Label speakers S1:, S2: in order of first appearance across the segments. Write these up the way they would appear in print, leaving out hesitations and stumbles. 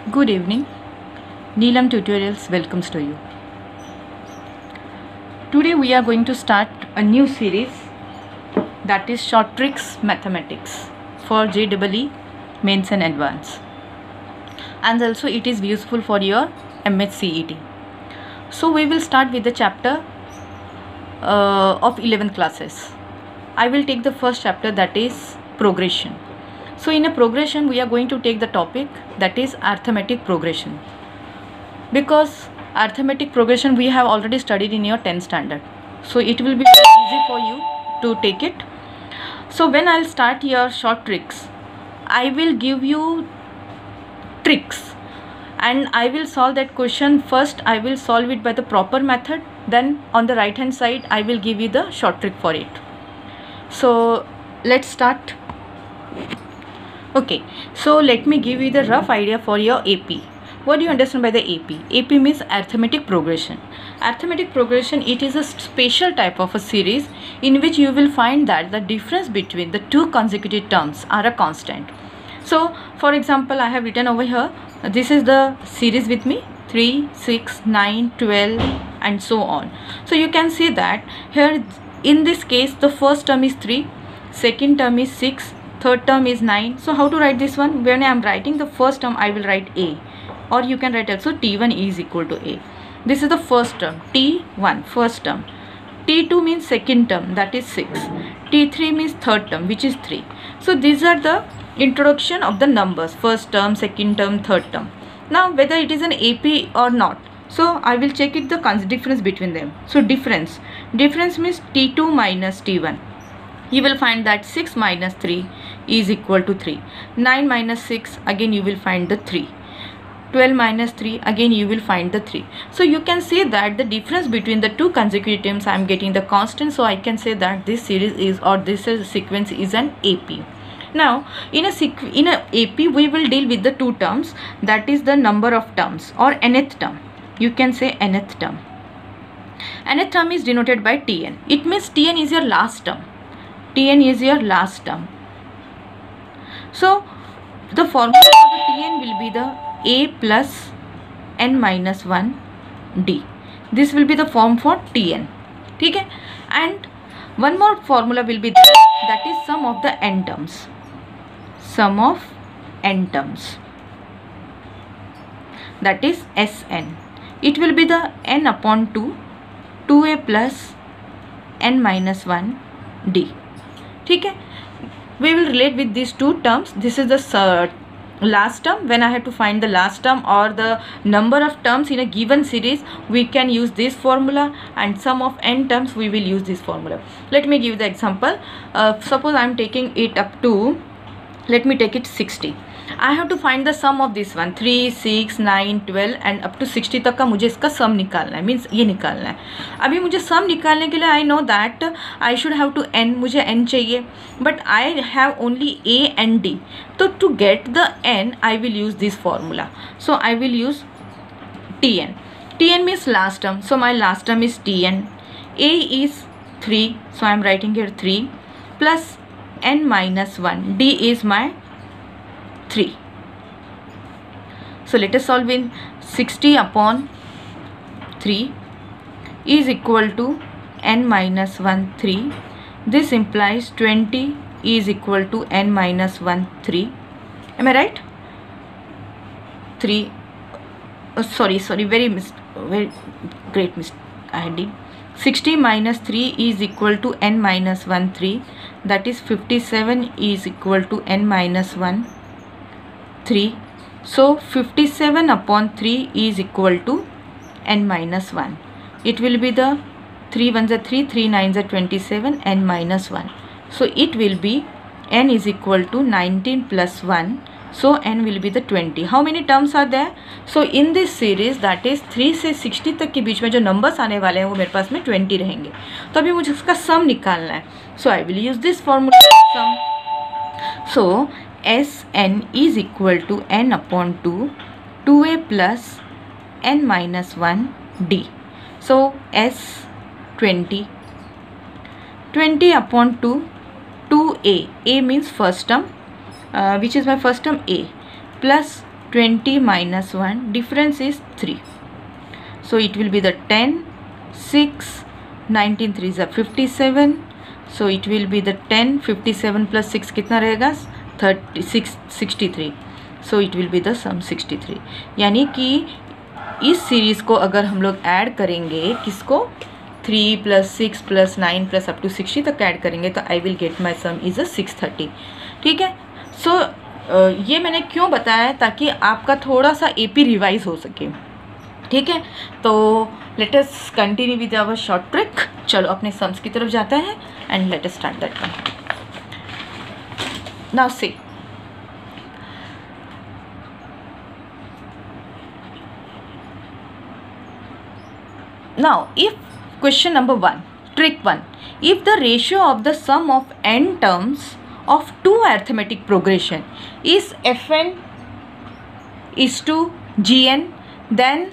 S1: Good evening. Neelam Tutorials welcomes to you. Today we are going to start a new series, that is Short Tricks Mathematics for JEE Mains and Advanced, and also it is useful for your MHCET. So we will start with the chapter of 11th classes. I will take the first chapter, that is progression. So in a progression we are going to take the topic that is arithmetic progression, because arithmetic progression we have already studied in your 10th standard, so it will be very easy for you to take it. So when I'll start your short tricks, I will give you tricks and I will solve that question. First I will solve it by the proper method, then on the right hand side I will give you the short trick for it. So let's start. Okay, so let me give you the rough idea for your AP. What do you understand by the AP? AP means arithmetic progression. Arithmetic progression, it is a special type of a series in which you will find that the difference between the two consecutive terms are a constant. So for example, I have written over here, this is the series with me, 3, 6, 9, 12 and so on. So you can see that here in this case the first term is 3, second term is 6, third term is 9. So how to write this one? When I am writing the first term, I will write A, or you can write also T1 is equal to A. This is the first term, T1 first term. T2 means second term, that is 6. T3 means third term, which is 3. So these are the introduction of the numbers, first term, second term, third term. Now whether it is an AP or not, so I will check it the difference between them. So difference means T2 minus T1. You will find that 6 minus 3 is equal to 3. 9 minus 6, again you will find the 3. 12 minus 3, again you will find the 3. So you can say that the difference between the two consecutive terms, I am getting the constant. So I can say that this series is, or this sequence is an AP. Now in a AP we will deal with the two terms, that is the number of terms or nth term. You can say nth term. Nth term is denoted by Tn. It means Tn is your last term. Tn is your last term. So the formula for the Tn will be the A plus n minus 1 d. This will be the form for Tn. Okay? And one more formula will be there, that is sum of the n terms. Sum of n terms, that is Sn. It will be the n upon 2, 2a plus n minus 1 d. Okay? We will relate with these two terms. This is the last term. When I have to find the last term or the number of terms in a given series, we can use this formula, and sum of n terms we will use this formula. Let me give the example. Suppose I am taking it up to, let me take it 60. I have to find the sum of this one, 3, 6, 9, 12 and up to 60 तक का मुझे इसका सम निकालना है, means ये निकालना है. अभी मुझे सम निकालने के लिए I know that I should have to n, मुझे n चाहिए, but I have only a and d. तो to get the n I will use this formula. So I will use Tn. Tn means last term, so my last term is Tn. A is 3, so I am writing here 3 plus n minus 1. D is my 3. So let us solve in 60 upon 3 is equal to n minus 1 3. This implies 20 is equal to n minus 1 3. Am I right? 3. Sorry, very great mistake I did. 60 minus 3 is equal to n minus 1 3. That is 57 is equal to n minus 1 3. So 57 upon 3 is equal to n minus 1. It will be the 3 1s are 3, 3 9s are 27, n minus 1. So it will be n is equal to 19 plus 1. So n will be the 20. How many terms are there? So in this series, that is 3 से 60 तक के बीच में जो numbers आने वाले हैं वो मेरे पास में 20 रहेंगे. तो अभी मुझे उसका sum निकालना है. So I will use this formula sum. So Sn is equal to n upon 2, 2a plus n minus 1 d. So S 20. 20 upon 2, 2a. A means first term, which is my first term A, plus 20 minus 1, difference is 3. So it will be the 10, 6, 19 3 is 57. So it will be the 10, 57 plus 6 कितना रहेगा 36, 63. So it will be the sum 63. यानी कि इस series को अगर हम लोग add करेंगे, किसको 3 + 6 + 9 + up to 60 तक ऐड करेंगे, तो I will get my some is 630. ठीक है. सो ये मैंने क्यों बताया, ताकि आपका थोड़ा सा AP रिवाइज हो सके. ठीक है. तो let us continue with our short trick. चलो अपने सम्स की तरफ जाते हैं and let us start that one. Now see, now if question number 1, trick 1, if the ratio of the sum of n terms of two arithmetic progression is fn is to gn, then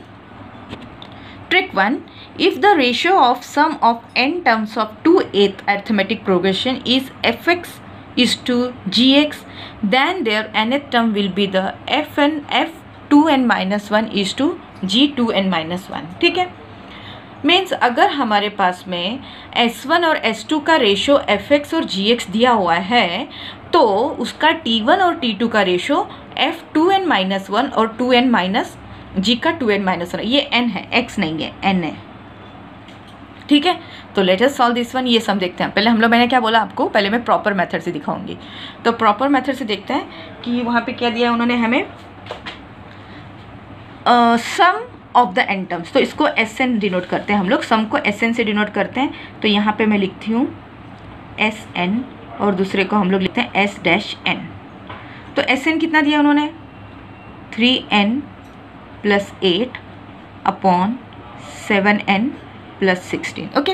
S1: trick 1, if the ratio of sum of n terms of two arithmetic progression is fx is to gx, then their nth term will be the fn f2n minus 1 is to g2n minus 1. ठीक है. Means अगर हमारे पास में S1 और S2 का ratio Fx और Gx दिया हुआ है, तो उसका T1 और T2 का रेशो F2n माइनस 1 और 2n माइनस G का 2n माइनस 1. ये n है, x नहीं है, n है. ठीक है. तो let us solve this one. ये सम देखते हैं. पहले हम लोग, मैंने क्या बोला आपको, पहले मैं प्रॉपर मेथड से दिखाऊंगी. तो प्रॉपर मेथड से देखते हैं कि वहाँ पे क्या दिया उन्होंने हमें, सम ऑफ द एन टर्म्स. तो इसको SN डिनोट करते हैं हम लोग, सम को SN से डिनोट करते हैं. तो यहाँ पे मैं लिखती हूँ SN और दूसरे को हम लोग लिखते हैं S-N. तो SN कितना दिया उन्होंने, 3n + 8 अपॉन 7n + 16. ओके.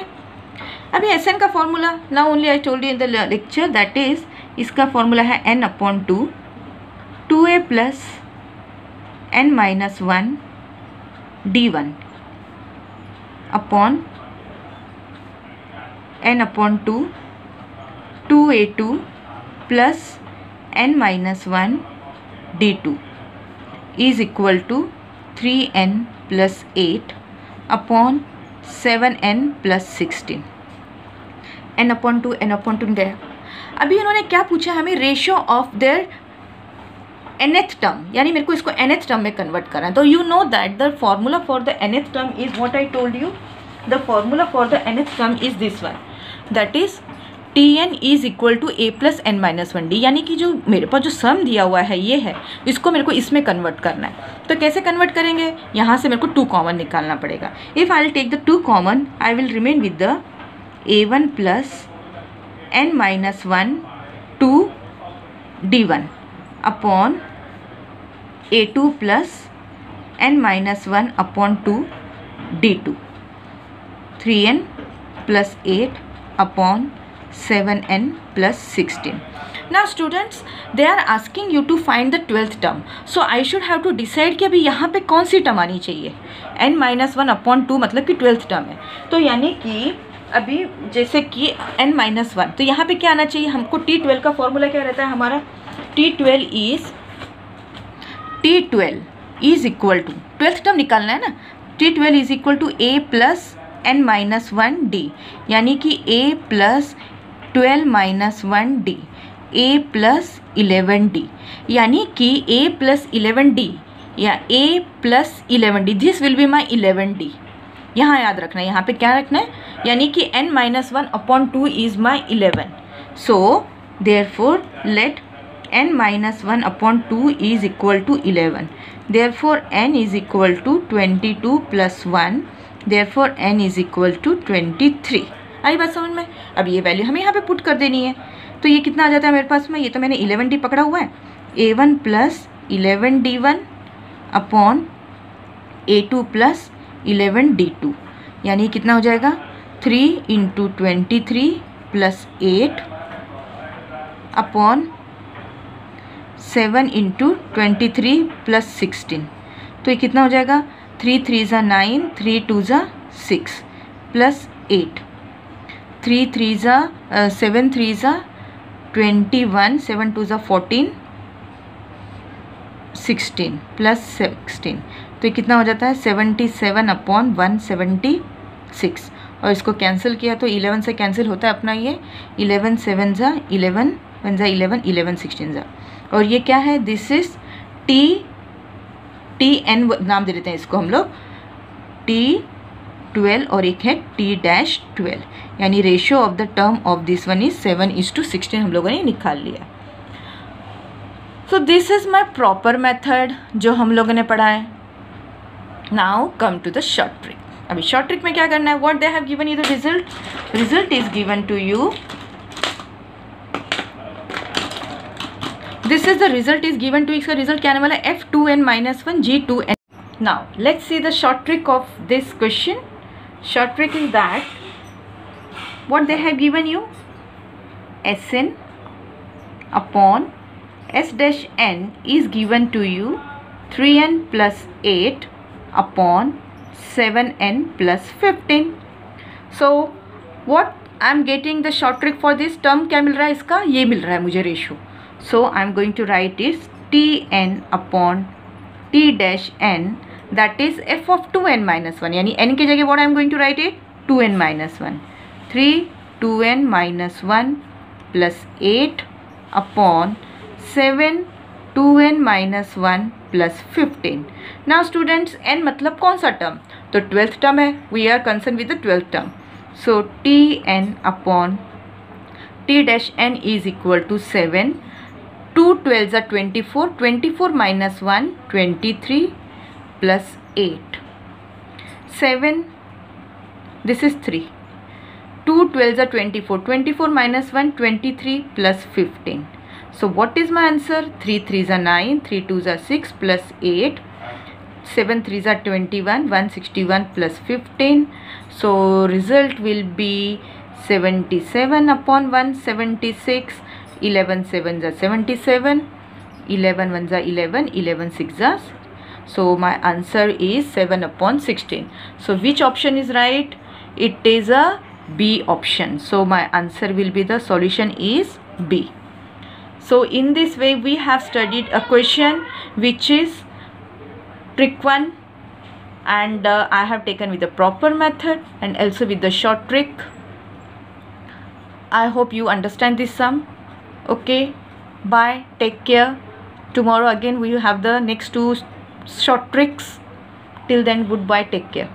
S1: अभी SN का formula, now only I told you in the lecture, that is, इसका फॉर्मूला है n/2, 2a + n - 1 d1 upon n/2 2a2 + n - 1 d2 is equal to 3n + 8 upon 7n + 16. n/2 n/2 गया. अभी उन्होंने क्या पूछा हमें, ratio of their nth term, यानी मेरे को इसको nth टर्म में कन्वर्ट करना है. तो you know that the formula for the nth term is what I told you. The formula for the nth term is this one, that is Tn is equal to a + n - 1d. यानी कि जो मेरे पास जो सम दिया हुआ है ये है, इसको मेरे को इसमें कन्वर्ट करना है. तो कैसे कन्वर्ट करेंगे, यहाँ से मेरे को 2 कॉमन निकालना पड़ेगा. If I will take the 2 common, I will remain with the a1 + n - 1 2 d1 upon a2 + n - 1 upon 2 d2, 3n + 8 upon 7n + 16. Now students, they are asking you to find the 12th term. So I should have to decide कि अभी यहाँ पे कौन सी term आनी चाहिए. n - 1 upon 2 मतलब कि 12th term है. तो यानी कि अभी जैसे कि n - 1, तो यहाँ पे क्या आना चाहिए हमको, T12 का फॉर्मूला क्या रहता है हमारा, T12 is equal to, 12th term निकालना है ना, T12 is equal to a + n - 1d, यानी कि a + 12 - 1d, a + 11d, यानी कि a + 11d या a + 11d, this will be my 11d. यहाँ याद रखना है, यहाँ पे क्या रखना है, यानी कि n - 1 upon 2 is my 11. So therefore let n - 1 upon 2 is equal to 11. Therefore n is equal to 22 + 1. Therefore n is equal to 23. आई बात समझ में. अब ये वैल्यू हमें यहाँ पे पुट कर देनी है. तो ये कितना आ जाता है मेरे पास में, ये तो मैंने 11d पकड़ा हुआ है, a1 + 11d1 upon a2 + 11d2, यानी कितना हो जाएगा 3 × 23 + 8 अपॉन 7 × 23 + 16. तो ये कितना हो जाएगा, 3 3 ज़ा 9, 3 2 ज़ा 6 + 8, 3 3 ज़ा 7 3 ज़ा 21, 7 2 ज़ा 14, 16 प्लस 16, तो ये कितना हो जाता है 77/176, और इसको कैंसिल किया तो 11 से कैंसिल होता है अपना ये 11 7 जा 11 1 जा 11 11 16 जा, और ये क्या है, दिस इज TN नाम दे देते हैं इसको हम लोग, T12 और एक है T-12, यानी ratio of the term of this one is 7:16 हम लोगों ने निकाल लिया। So this is my proper method जो हम लोगों ने पढ़ा है। Now come to the short trick. अभी शॉर्ट ट्रिक में क्या करना है, what they have given you the result is given to you, this is the result is given to, इसका रिजल्ट क्या आने वाला है F2n-1 G2n। Now let's see the short trick of this question. Short trick is that what they have given you, Sn upon S dash n is given to you 3n plus 8 upon 7n plus 15. So what I am getting the short trick for this term, क्या मिल रहा है इसका, ये मिल रहा है मुझे ratio. So I am going to write is Tn upon T dash n, that is f of 2n-1, यानी n की जगह what I am going to write it 2n-1, 3 2n-1 plus 8 upon 7 2n-1 plus 15. Now students, n मतलब कौन सा term, तो 12th term है, we are concerned with the 12th term. So Tn upon T dash n is equal to 7, 2 12s are 24, 24 minus 1 23 plus 8, 7, this is 3, 2 12s are 24, 24 minus 1 23 plus 15. So what is my answer, 3 3s are 9, 3 2s are 6 plus 8, 7 3s are 21, 161 plus 15. So result will be 77 upon 176, 11 7s are 77, 11 1s are 11, 11 6s are, so my answer is 7/16. So which option is right, it is a B option. So my answer will be, the solution is B. So in this way we have studied a question which is trick 1, and I have taken with the proper method and also with the short trick. I hope you understand this sum. Okay, bye, take care. Tomorrow again we will have the next 2 short tricks. Till then, goodbye, take care.